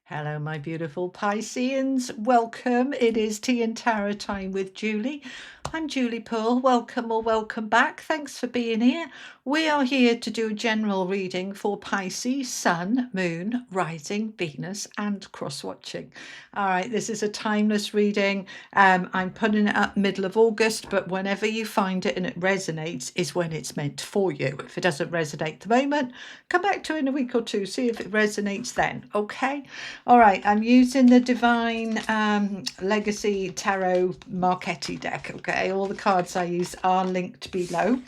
Hello, my beautiful Pisceans. Welcome. It is Tea and Tarot time with Julie. I'm Julie Poole. Welcome or welcome back. Thanks for being here. We are here to do a general reading for Pisces, Sun, Moon, Rising, Venus, and cross-watching. All right, this is a timeless reading. I'm putting it up middle of August, but whenever you find it and it resonates is when it's meant for you. If it doesn't resonate at the moment, come back to it in a week or two, see if it resonates then, okay? All right, I'm using the Divine Legacy Tarot Marchetti deck, okay? All the cards I use are linked below.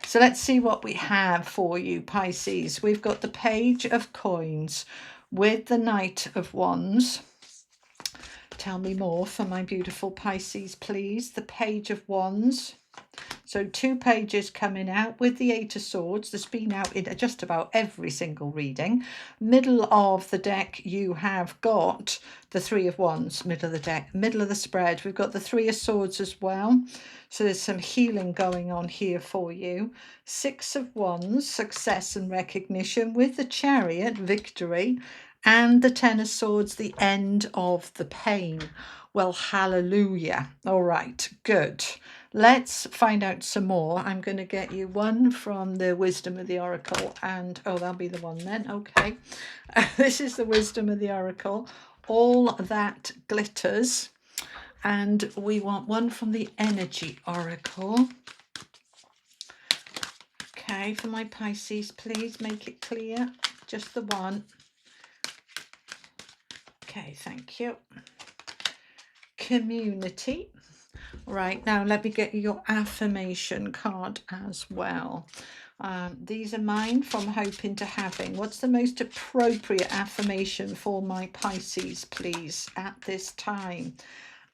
So let's see what we have for you, Pisces. We've got the Page of Coins with the Knight of Wands. Tell me more for my beautiful Pisces, please. The Page of Wands. So 2 pages coming out with the 8 of Swords. That's been out in just about every single reading. Middle of the deck, you have got the 3 of Wands. Middle of the deck, middle of the spread, we've got the 3 of Swords as well. So there's some healing going on here for you. 6 of Wands, success and recognition, with the Chariot, victory, and the 10 of Swords, the end of the pain. Well, hallelujah. All right, good. Let's find out some more. I'm going to get you one from the Wisdom of the Oracle, and that'll be the one then. Okay. This is the Wisdom of the Oracle. All that glitters. And we want one from the Energy Oracle. Okay, for my Pisces, please make it clear. Just the one. Okay, thank you. Community. Right, now let me get you your affirmation card as well. These are mine from Hoping to Having. What's the most appropriate affirmation for my Pisces, please, at this time?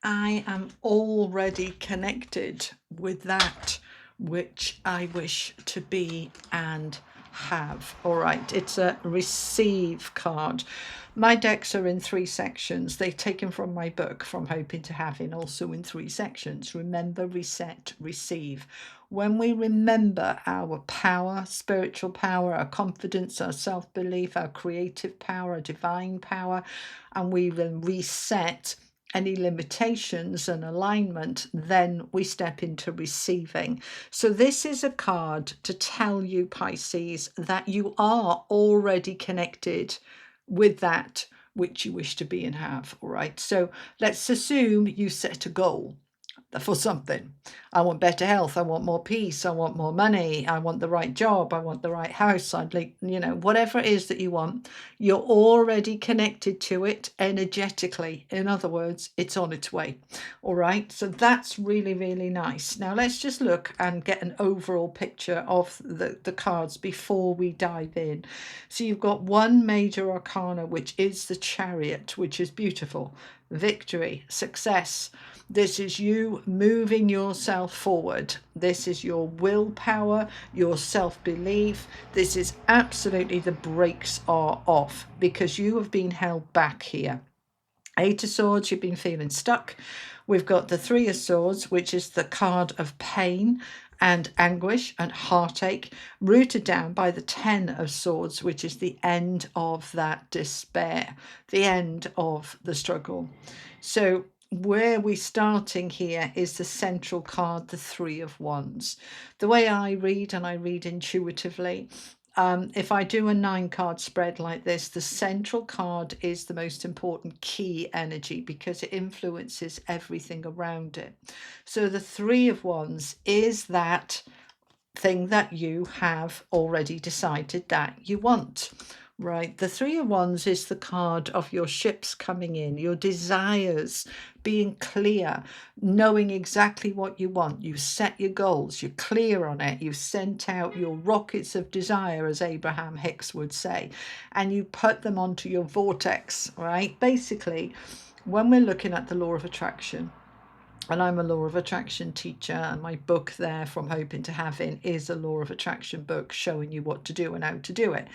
I am already connected with that which I wish to be and have. All right, it's a receive card. My decks are in 3 sections. They're taken from my book, From Hoping to Having, also in 3 sections. Remember, reset, receive. When we remember our power, spiritual power, our confidence, our self-belief, our creative power, our divine power, and we then reset any limitations and alignment, then we step into receiving. So this is a card to tell you, Pisces, that you are already connected with that which you wish to be and have. All right, so let's assume you set a goal for something. I want better health, I want more peace, I want more money, I want the right job, I want the right house, I'd like, whatever it is that you want, you're already connected to it energetically. In other words, it's on its way. All right, so that's really, really nice. Now let's just look and get an overall picture of the cards before we dive in. So you've got one major arcana, which is the Chariot, which is beautiful. Victory, success. This is you moving yourself forward. This is your willpower, your self-belief. This is absolutely, the brakes are off because you have been held back here. 8 of Swords, you've been feeling stuck. We've got the 3 of Swords, which is the card of pain and anguish and heartache, rooted down by the 10 of Swords, which is the end of that despair, the end of the struggle. So where we're starting here is the central card, the 3 of Wands. The way I read, and I read intuitively, if I do a 9-card spread like this, the central card is the most important key energy because it influences everything around it. So the 3 of Wands is that thing that you have already decided that you want. Right, the 3 of Wands is the card of your ships coming in, your desires, being clear, knowing exactly what you want. You set your goals, you're clear on it, you've sent out your rockets of desire, as Abraham Hicks would say, and you put them onto your vortex, right? Basically, when we're looking at the law of attraction, and I'm a law of attraction teacher, and my book there, From Hoping to Having, is a law of attraction book showing you what to do and how to do it.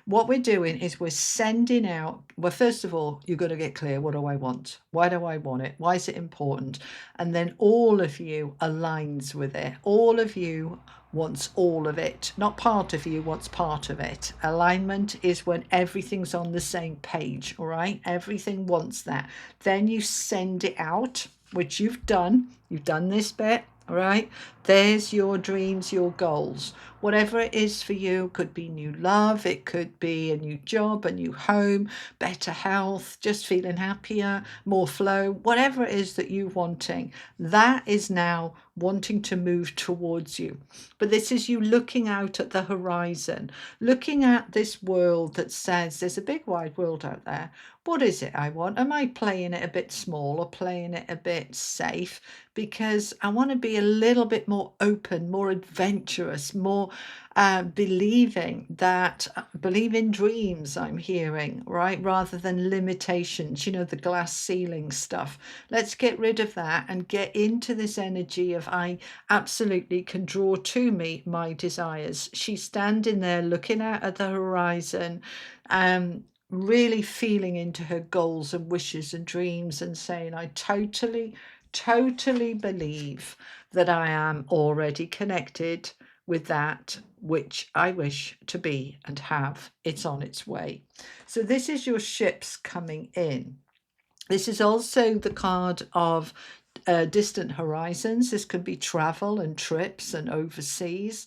What we're doing is we're sending out, well, first of all, you've got to get clear. What do I want? Why do I want it? Why is it important? And then all of you aligns with it. All of you wants all of it. Not part of you wants part of it. Alignment is when everything's on the same page, all right? Everything wants that. Then you send it out, which you've done. You've done this bit, all right? There's your dreams, your goals. Whatever it is for you, could be new love, it could be a new job, a new home, better health, just feeling happier, more flow, whatever it is that you're wanting, that is now wanting to move towards you. But this is you looking out at the horizon, looking at this world that says there's a big wide world out there. What is it I want? Am I playing it a bit small or playing it a bit safe? Because I want to be a little bit more open, more adventurous, more believing that, believe in dreams, I'm hearing, right? Rather than limitations, you know, the glass ceiling stuff. Let's get rid of that and get into this energy of I absolutely can draw to me my desires. She's standing there looking out at the horizon, really feeling into her goals and wishes and dreams and saying, I totally believe that I am already connected with that which I wish to be and have. It's on its way. So this is your ships coming in. This is also the card of distant horizons. This could be travel and trips and overseas.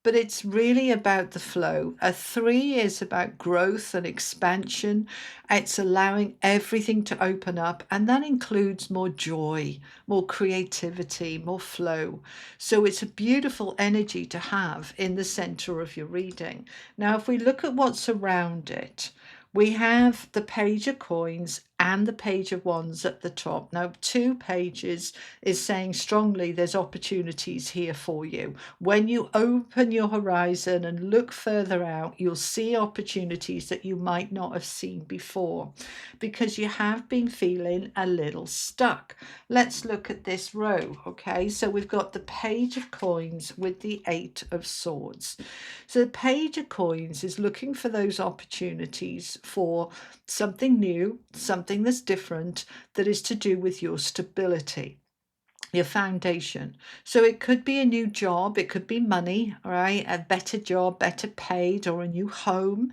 But it's really about the flow. A 3 is about growth and expansion. It's allowing everything to open up, and that includes more joy, more creativity, more flow. So it's a beautiful energy to have in the center of your reading. Now, if we look at what's around it, we have the page of coins and the page of wands at the top. Now, 2 pages is saying strongly there's opportunities here for you. When you open your horizon and look further out, you'll see opportunities that you might not have seen before because you have been feeling a little stuck. Let's look at this row, okay? So we've got the page of coins with the 8 of swords. So the page of coins is looking for those opportunities for something new, something that's different, that is to do with your stability, your foundation. So it could be a new job, it could be money, all right, a better job, better paid, or a new home.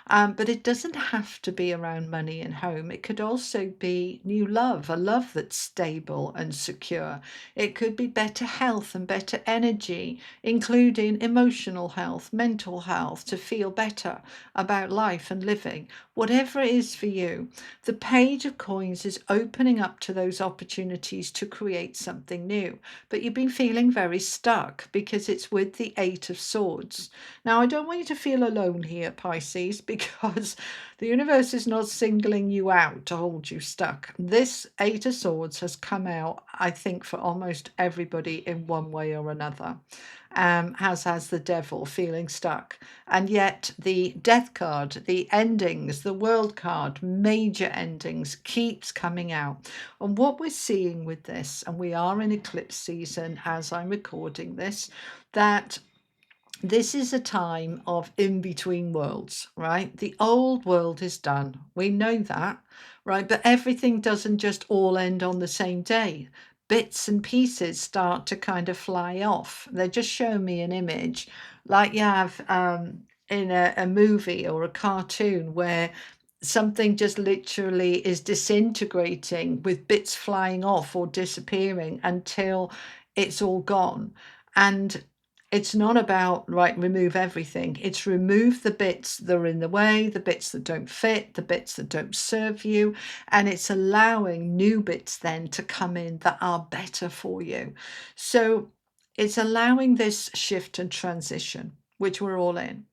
But it doesn't have to be around money and home. It could also be new love, a love that's stable and secure. It could be better health and better energy, including emotional health, mental health, to feel better about life and living. Whatever it is for you, the page of coins is opening up to those opportunities to create something new. But you've been feeling very stuck because it's with the 8 of swords. Now, I don't want you to feel alone here, Pisces, because the universe is not singling you out to hold you stuck. This 8 of swords has come out, I think, for almost everybody in one way or another. Has the devil feeling stuck. And yet the death card, the endings, the world card, major endings keeps coming out. And what we're seeing with this, and we are in eclipse season as I'm recording this, that this is a time of in-between worlds, right? The old world is done. We know that, right? But everything doesn't just all end on the same day. Bits and pieces start to kind of fly off. They just show me an image like you have in a movie or a cartoon where something just literally is disintegrating with bits flying off or disappearing until it's all gone. And it's not about, right, remove everything. It's remove the bits that are in the way, the bits that don't fit, the bits that don't serve you. And it's allowing new bits then to come in that are better for you. So it's allowing this shift and transition, which we're all in.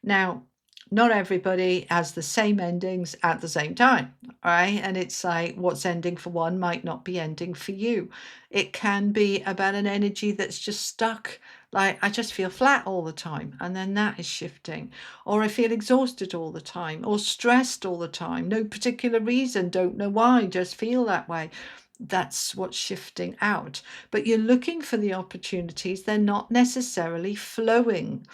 Now, not everybody has the same endings at the same time, right? And it's like what's ending for one might not be ending for you. It can be about an energy that's just stuck. Like, I just feel flat all the time, and then that is shifting. Or I feel exhausted all the time, or stressed all the time. No particular reason, don't know why, just feel that way. That's what's shifting out. But you're looking for the opportunities, they're not necessarily flowing.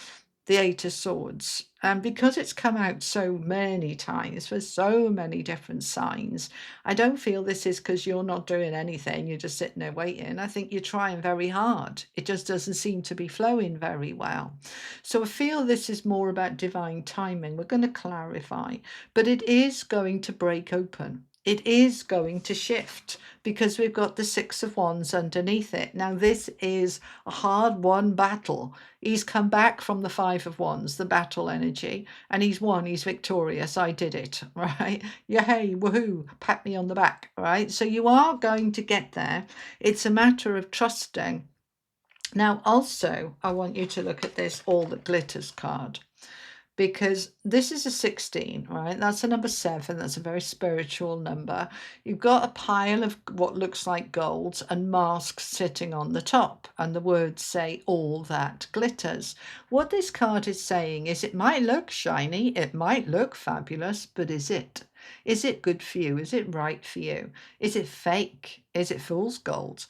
The 8 of swords. And because it's come out so many times for so many different signs, I don't feel this is because you're not doing anything, you're just sitting there waiting. I think you're trying very hard. It just doesn't seem to be flowing very well. So I feel this is more about divine timing. We're going to clarify, but it is going to break open. It is going to shift because we've got the Six of Wands underneath it. Now, this is a hard-won battle. He's come back from the Five of Wands, the battle energy, and he's won. He's victorious. I did it, right? Yay, woohoo, pat me on the back, right? So you are going to get there. It's a matter of trusting. Now, also, I want you to look at this All That Glitters card, because this is a 16, right? That's a number 7. That's a very spiritual number. You've got a pile of what looks like golds and masks sitting on the top, and the words say all that glitters. What this card is saying is it might look shiny, it might look fabulous, but is it? Is it good for you? Is it right for you? Is it fake? Is it fool's gold?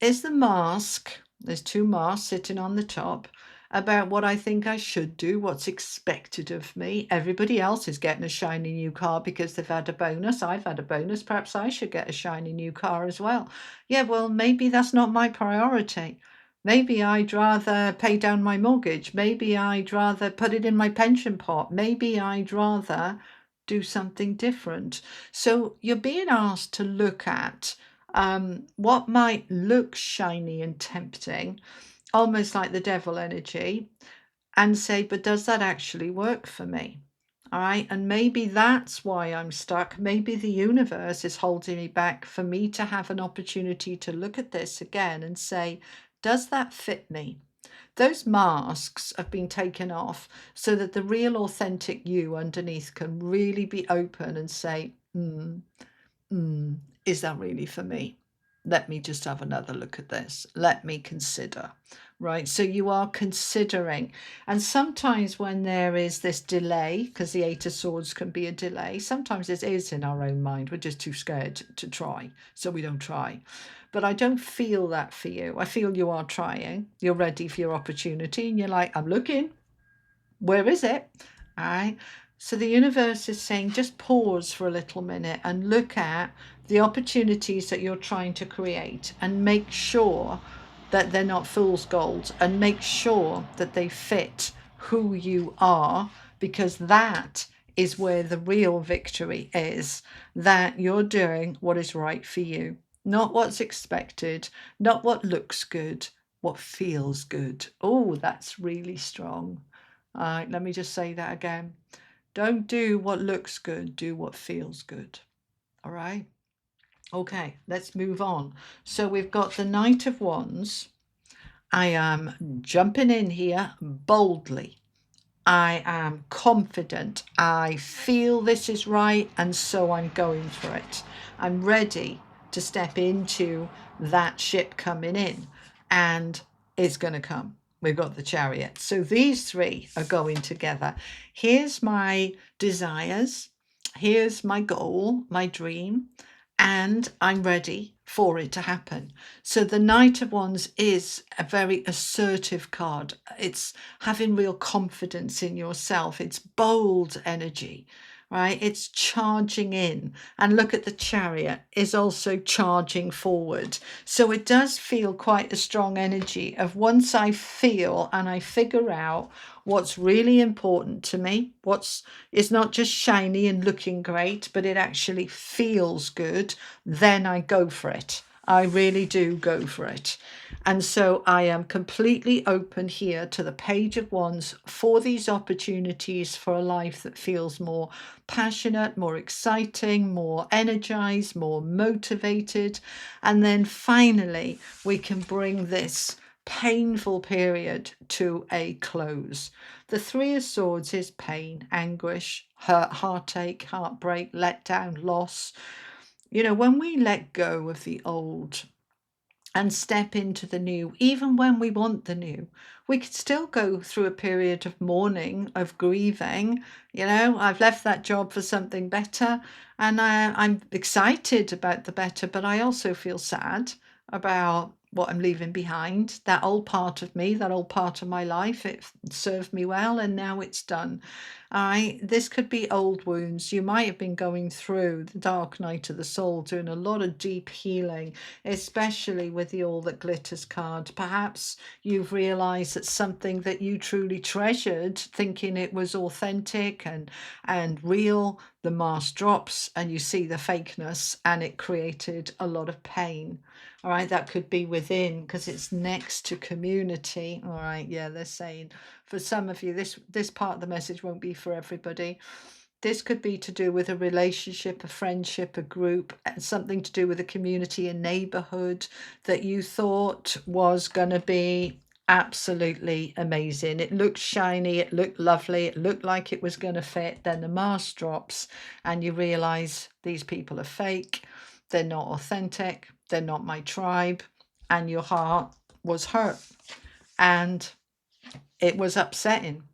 Is the mask, there's 2 masks sitting on the top, about what I think I should do, what's expected of me? Everybody else is getting a shiny new car because they've had a bonus. I've had a bonus. Perhaps I should get a shiny new car as well. Yeah, well, maybe that's not my priority. Maybe I'd rather pay down my mortgage. Maybe I'd rather put it in my pension pot. Maybe I'd rather do something different. So you're being asked to look at what might look shiny and tempting, almost like the devil energy, and say, but does that actually work for me? All right. And maybe that's why I'm stuck. Maybe the universe is holding me back for me to have an opportunity to look at this again and say, does that fit me? Those masks have been taken off so that the real authentic you underneath can really be open and say, is that really for me? Let me just have another look at this. Let me consider, right? So you are considering. And sometimes when there is this delay, because the Eight of Swords can be a delay, sometimes it is in our own mind. We're just too scared to try, so we don't try. But I don't feel that for you. I feel you are trying. You're ready for your opportunity. And you're like, I'm looking. Where is it? All right. So the universe is saying, just pause for a little minute and look at the opportunities that you're trying to create and make sure that they're not fool's gold, and make sure that they fit who you are, because that is where the real victory is, that you're doing what is right for you, not what's expected, not what looks good, what feels good. Oh, that's really strong. All right, let me just say that again. Don't do what looks good, do what feels good. All right. Okay, let's move on. So we've got the Knight of Wands. I am jumping in here boldly. I am confident. I feel this is right, and so I'm going for it. I'm ready to step into that ship coming in, and it's going to come. We've got the Chariot. So these 3 are going together. Here's my desires. Here's my goal, my dream, and I'm ready for it to happen. So the Knight of Wands is a very assertive card. It's having real confidence in yourself. It's bold energy, right? It's charging in. And look at the Chariot is also charging forward. So it does feel quite a strong energy of, once I feel and I figure out what's really important to me, it's not just shiny and looking great, but it actually feels good, then I go for it. I really do go for it. And so I am completely open here to the Page of Wands for these opportunities for a life that feels more passionate, more exciting, more energized, more motivated. And then finally, we can bring this painful period to a close. The Three of Swords is pain, anguish, hurt, heartache, heartbreak, letdown, loss. You know, when we let go of the old and step into the new, even when we want the new, we could still go through a period of mourning, of grieving. You know, I've left that job for something better, and I'm excited about the better, but I also feel sad about what I'm leaving behind, that old part of me, that old part of my life. It served me well and now it's done. All right, this could be old wounds. You might have been going through the dark night of the soul, doing a lot of deep healing, especially with the All That Glitters card. Perhaps you've realized that something that you truly treasured, thinking it was authentic and real, the mask drops and you see the fakeness, and it created a lot of pain. All right, that could be within, because it's next to community. All right, yeah, they're saying for some of you, this part of the message won't be for everybody. This could be to do with a relationship, a friendship, a group, something to do with a community, a neighborhood that you thought was going to be absolutely amazing. It looked shiny, it looked lovely, it looked like it was going to fit. Then the mask drops and you realize these people are fake, they're not authentic, they're not my tribe, and your heart was hurt and it was upsetting.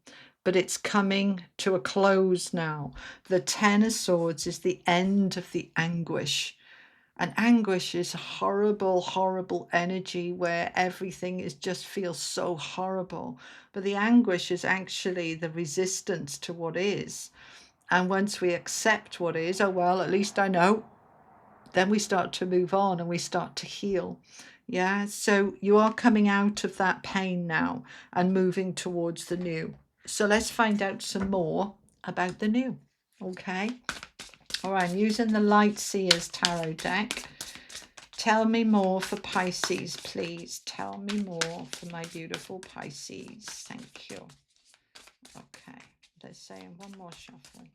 But it's coming to a close now. The Ten of Swords is the end of the anguish. And anguish is horrible, horrible energy where everything is just feels so horrible. But the anguish is actually the resistance to what is. And once we accept what is, oh, well, at least I know, then we start to move on and we start to heal. Yeah, so you are coming out of that pain now and moving towards the new. So let's find out some more about the new. Okay. All right, I'm using the Light Seers Tarot deck. Tell me more for Pisces, please. Tell me more for my beautiful Pisces. Thank you. Okay, let's say one more shuffle.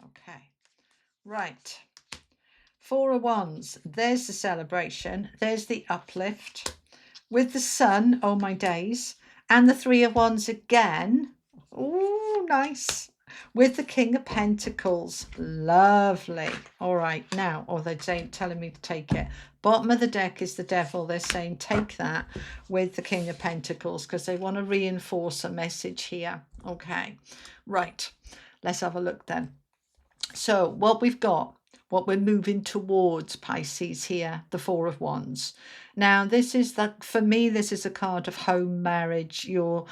Okay, right. Four of Wands. There's the celebration. There's the uplift. With the Sun, oh my days. And the Three of Wands again. Oh, nice. With the King of Pentacles. Lovely. All right, now, they're telling me to take it. Bottom of the deck is the Devil. They're saying take that with the King of Pentacles because they want to reinforce a message here. Okay, right. Let's have a look then. So what we've got, what we're moving towards, Pisces here, the Four of Wands. Now, this is that for me, this is a card of home, marriage, your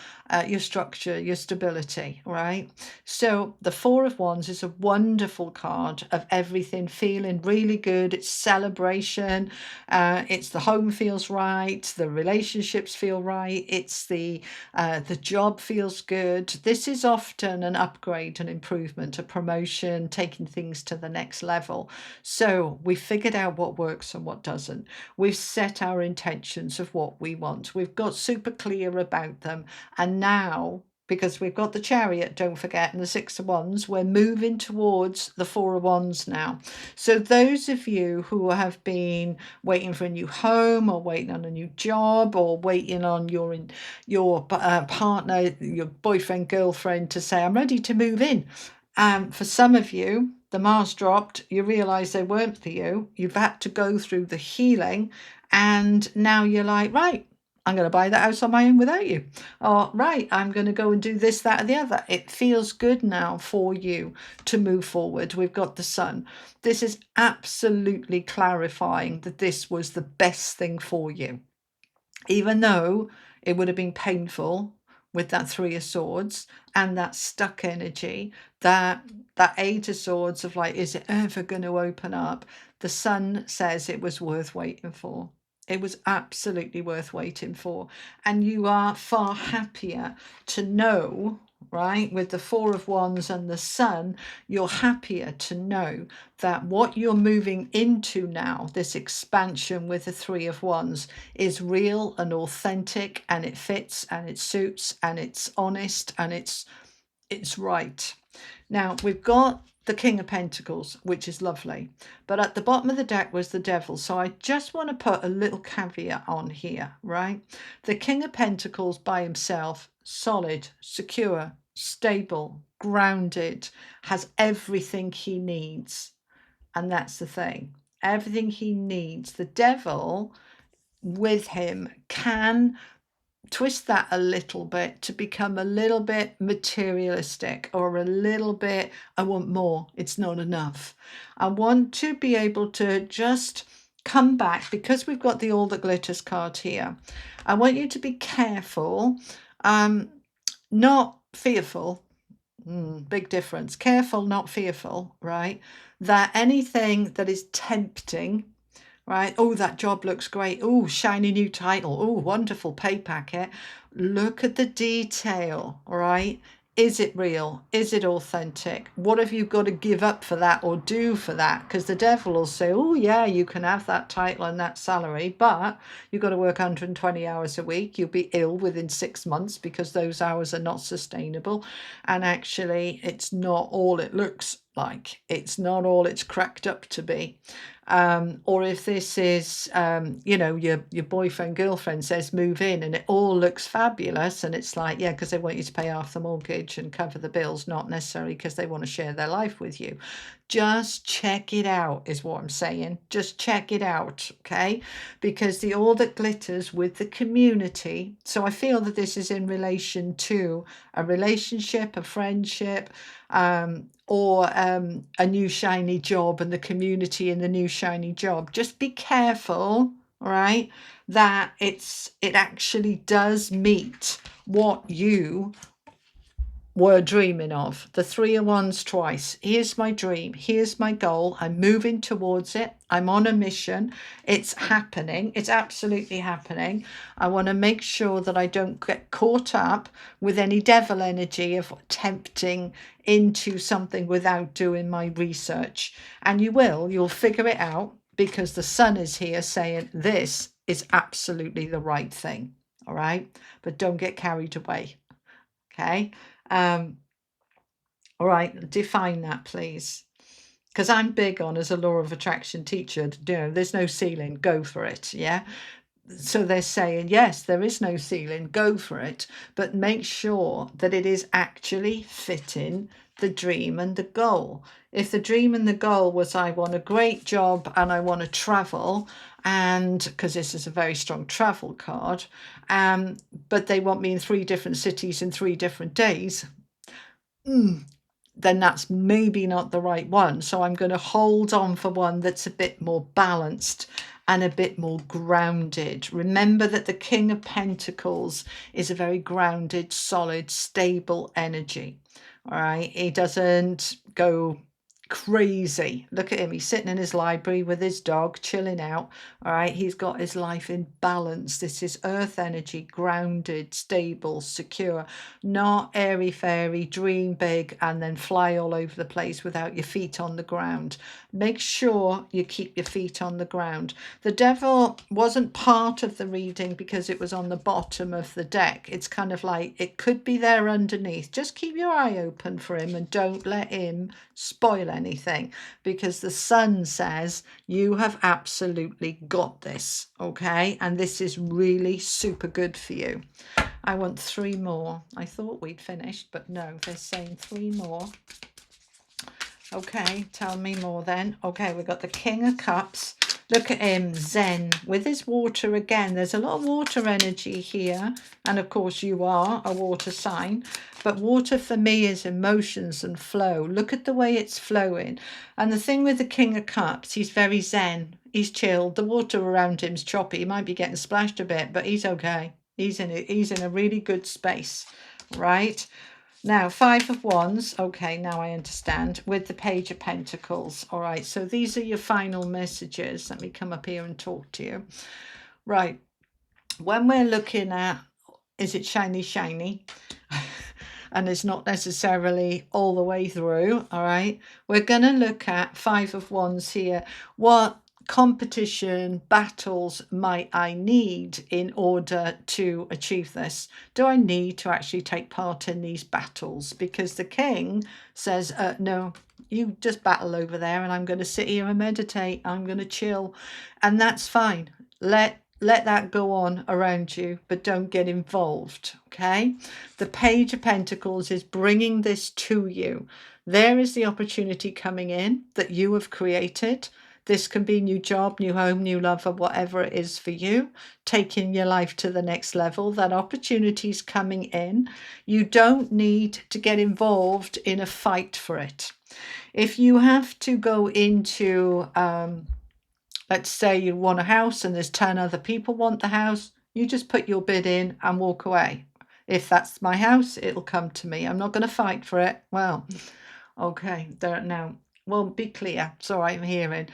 structure, your stability, right? So the Four of Wands is a wonderful card of everything feeling really good. It's celebration. It's the home feels right. The relationships feel right. It's the job feels good. This is often an upgrade, an improvement, a promotion, taking things to the next level. So we figured out what works and what doesn't. We've set our intentions of what we want. We've got super clear about them. And now, because we've got the Chariot, don't forget, and the Six of Wands, we're moving towards the Four of Wands now. So those of you who have been waiting for a new home or waiting on a new job or waiting on your partner, your boyfriend, girlfriend to say, I'm ready to move in. For some of you, the mask dropped, you realise they weren't for you. You've had to go through the healing and now you're like, right, I'm going to buy that house on my own without you. Or, right, I'm going to go and do this, that, and the other. It feels good now for you to move forward. We've got the Sun. This is absolutely clarifying that this was the best thing for you. Even though it would have been painful with that Three of Swords and that stuck energy, that Eight of Swords of like, is it ever going to open up? The Sun says it was worth waiting for. It was absolutely worth waiting for. And you are far happier to know, right, with the Four of Wands and the Sun, you're happier to know that what you're moving into now, this expansion with the Three of Wands, is real and authentic, and it fits and it suits and it's honest and it's right. Now we've got the King of Pentacles, which is lovely, but at the bottom of the deck was the Devil. So I just want to put a little caveat on here, right? The King of Pentacles by himself, solid, secure, stable, grounded, has everything he needs. And that's the thing, everything he needs. The Devil with him can twist that a little bit to become a little bit materialistic or a little bit, I want more, it's not enough. I want to be able to just come back, because we've got the All That Glitters card here. I want you to be careful, not fearful. Big difference. Careful, not fearful, right? That anything that is tempting, right? Oh, that job looks great. Oh, shiny new title. Oh, wonderful pay packet. Look at the detail, right? Is it real? Is it authentic? What have you got to give up for that or do for that? Because the devil will say, oh, yeah, you can have that title and that salary, but you've got to work 120 hours a week. You'll be ill within 6 months because those hours are not sustainable. And actually, it's not all it looks like. It's not all it's cracked up to be. Or if this is, your boyfriend, girlfriend says move in and it all looks fabulous, and it's like, yeah, because they want you to pay half the mortgage and cover the bills, not necessarily because they want to share their life with you. Just check it out is what I'm saying. Just check it out, okay? Because the All That Glitters with the community. So I feel that this is in relation to a relationship, a friendship, or a new shiny job, and the community in the new shiny job. Just be careful, right, that it actually does meet what you were dreaming of. The 3 of Wands twice. Here's my dream. Here's my goal. I'm moving towards it. I'm on a mission. It's happening. It's absolutely happening. I want to make sure that I don't get caught up with any devil energy of tempting into something without doing my research. And you'll figure it out, because the sun is here saying this is absolutely the right thing. All right. But don't get carried away. Okay. All right, define that, please. Because I'm big on, as a law of attraction teacher, there's no ceiling, go for it. Yeah. So they're saying, yes, there is no ceiling, go for it, but make sure that it is actually fitting the dream and the goal. If the dream and the goal was, I want a great job and I want to travel, and because this is a very strong travel card, but they want me in 3 different cities in 3 different days, then that's maybe not the right one. So I'm going to hold on for one that's a bit more balanced and a bit more grounded. Remember that the King of Pentacles is a very grounded, solid, stable energy. All right. He doesn't go crazy. Look at him. He's sitting in his library with his dog, chilling out. All right. He's got his life in balance. This is earth energy, grounded, stable, secure, not airy fairy, dream big and then fly all over the place without your feet on the ground. Make sure you keep your feet on the ground. The devil wasn't part of the reading because it was on the bottom of the deck. It's kind of like it could be there underneath. Just keep your eye open for him and don't let him spoil anything, because the sun says you have absolutely got this, okay? And this is really super good for you. I want 3 more. I thought we'd finished, but no, they're saying 3 more. Okay, tell me more then. Okay, we've got the King of Cups. Look at him, Zen, with his water again. There's a lot of water energy here. And of course, you are a water sign. But water for me is emotions and flow. Look at the way it's flowing. And the thing with the King of Cups, he's very Zen. He's chilled. The water around him's choppy. He might be getting splashed a bit, but he's okay. He's in a really good space, right? Now, 5 of Wands. Okay, now I understand. With the Page of Pentacles. All right, so these are your final messages. Let me come up here and talk to you. Right, when we're looking at, is it shiny, shiny? And it's not necessarily all the way through. All right, we're going to look at 5 of Wands here. What competition, battles might I need in order to achieve this? Do I need to actually take part in these battles? Because the King says, no, you just battle over there and I'm going to sit here and meditate. I'm going to chill. And that's fine. Let that go on around you, but don't get involved, okay? The Page of Pentacles is bringing this to you. There is the opportunity coming in that you have created. This can be new job, new home, new lover, whatever it is for you, taking your life to the next level. That opportunity is coming in. You don't need to get involved in a fight for it. If you have to go into let's say you want a house and there's 10 other people want the house, you just put your bid in and walk away. If that's my house, it'll come to me. I'm not going to fight for it. Well, okay, there now. Well, be clear. So I'm hearing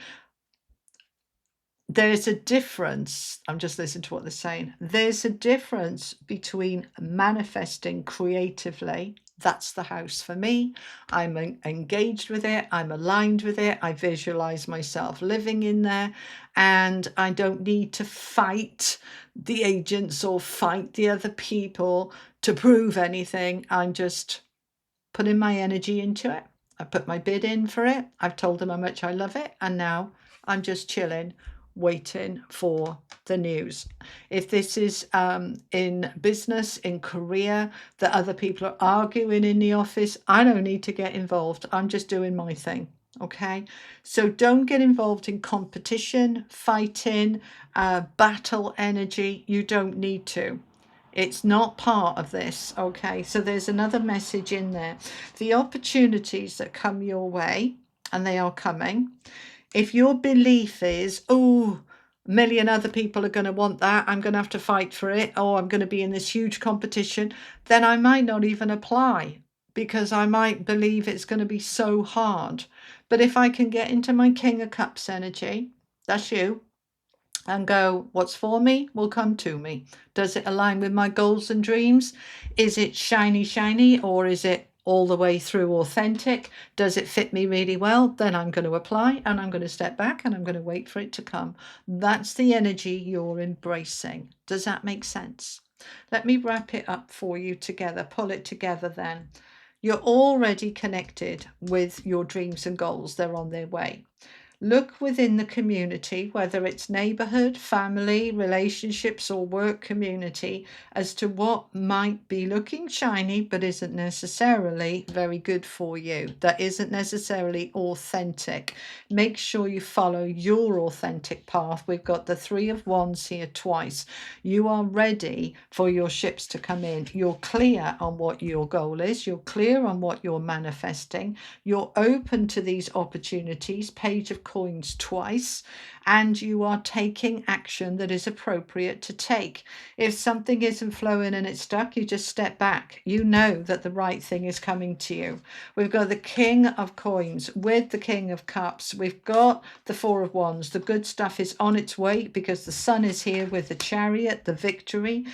there's a difference. I'm just listening to what they're saying. There's a difference between manifesting creatively. That's the house for me. I'm engaged with it. I'm aligned with it. I visualize myself living in there, and I don't need to fight the agents or fight the other people to prove anything. I'm just putting my energy into it. I put my bid in for it. I've told them how much I love it. And now I'm just chilling, waiting for the news. If this is in business, in career, that other people are arguing in the office, I don't need to get involved. I'm just doing my thing. Okay, so don't get involved in competition, fighting, battle energy. You don't need to. It's not part of this. Okay, so there's another message in there. The opportunities that come your way, and they are coming. If your belief is, oh, a million other people are going to want that, I'm going to have to fight for it, or I'm going to be in this huge competition, then I might not even apply, because I might believe it's going to be so hard. But if I can get into my King of Cups energy, that's you, and go, what's for me will come to me. Does it align with my goals and dreams? Is it shiny, shiny, or is it all the way through authentic? Does it fit me really well? Then I'm going to apply, and I'm going to step back, and I'm going to wait for it to come. That's the energy you're embracing. Does that make sense? Let me wrap it up for you together, pull it together then. You're already connected with your dreams and goals. They're on their way. Look within the community, whether it's neighborhood, family, relationships, or work community, as to what might be looking shiny but isn't necessarily very good for you, that isn't necessarily authentic. Make sure you follow your authentic path. We've got the Three of Wands here twice. You are ready for your ships to come in. You're clear on what your goal is. You're clear on what you're manifesting. You're open to these opportunities. Page of Coins twice, and you are taking action that is appropriate to take. If something isn't flowing and it's stuck, you just step back. You know that the right thing is coming to you. We've got the King of Coins with the King of Cups. We've got the Four of Wands. The good stuff is on its way because the Sun is here with the Chariot, the victory.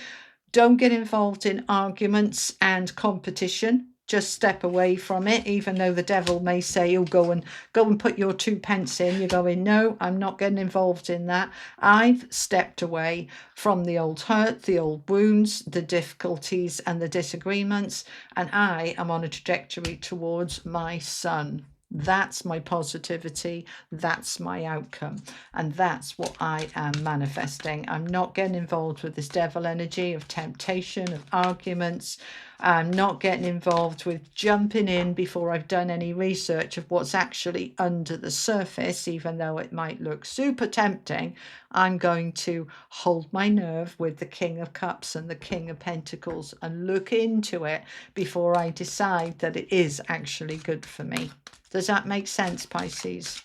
Don't get involved in arguments and competition. Just step away from it, even though the devil may say, oh, go and put your 2 pence in. You're going, no, I'm not getting involved in that. I've stepped away from the old hurt, the old wounds, the difficulties and the disagreements, and I am on a trajectory towards my Sun. That's my positivity. That's my outcome. And that's what I am manifesting. I'm not getting involved with this devil energy of temptation, of arguments. I'm not getting involved with jumping in before I've done any research of what's actually under the surface, even though it might look super tempting. I'm going to hold my nerve with the King of Cups and the King of Pentacles and look into it before I decide that it is actually good for me. Does that make sense, Pisces?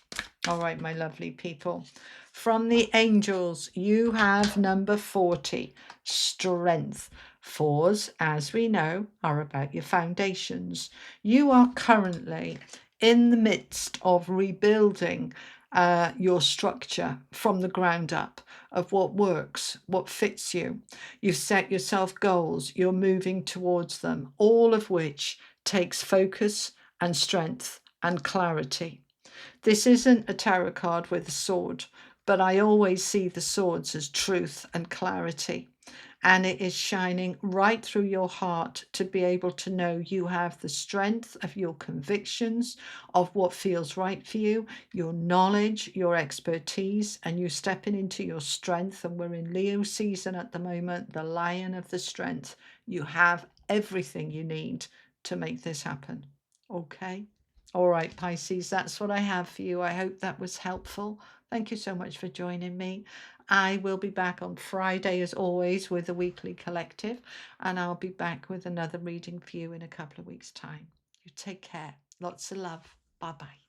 All right, my lovely people. From the angels, you have number 40, strength. Fours, as we know, are about your foundations. You are currently in the midst of rebuilding your structure from the ground up of what works, what fits you. You've set yourself goals. You're moving towards them, all of which takes focus and strength and clarity. This isn't a tarot card with a sword, but I always see the swords as truth and clarity. And it is shining right through your heart to be able to know you have the strength of your convictions, of what feels right for you, your knowledge, your expertise, and you stepping into your strength. And we're in Leo season at the moment, the lion of the strength. You have everything you need to make this happen. Okay. All right, Pisces, that's what I have for you. I hope that was helpful. Thank you so much for joining me. I will be back on Friday, as always, with the weekly collective, and I'll be back with another reading for you in a couple of weeks' time. You take care. Lots of love. Bye-bye.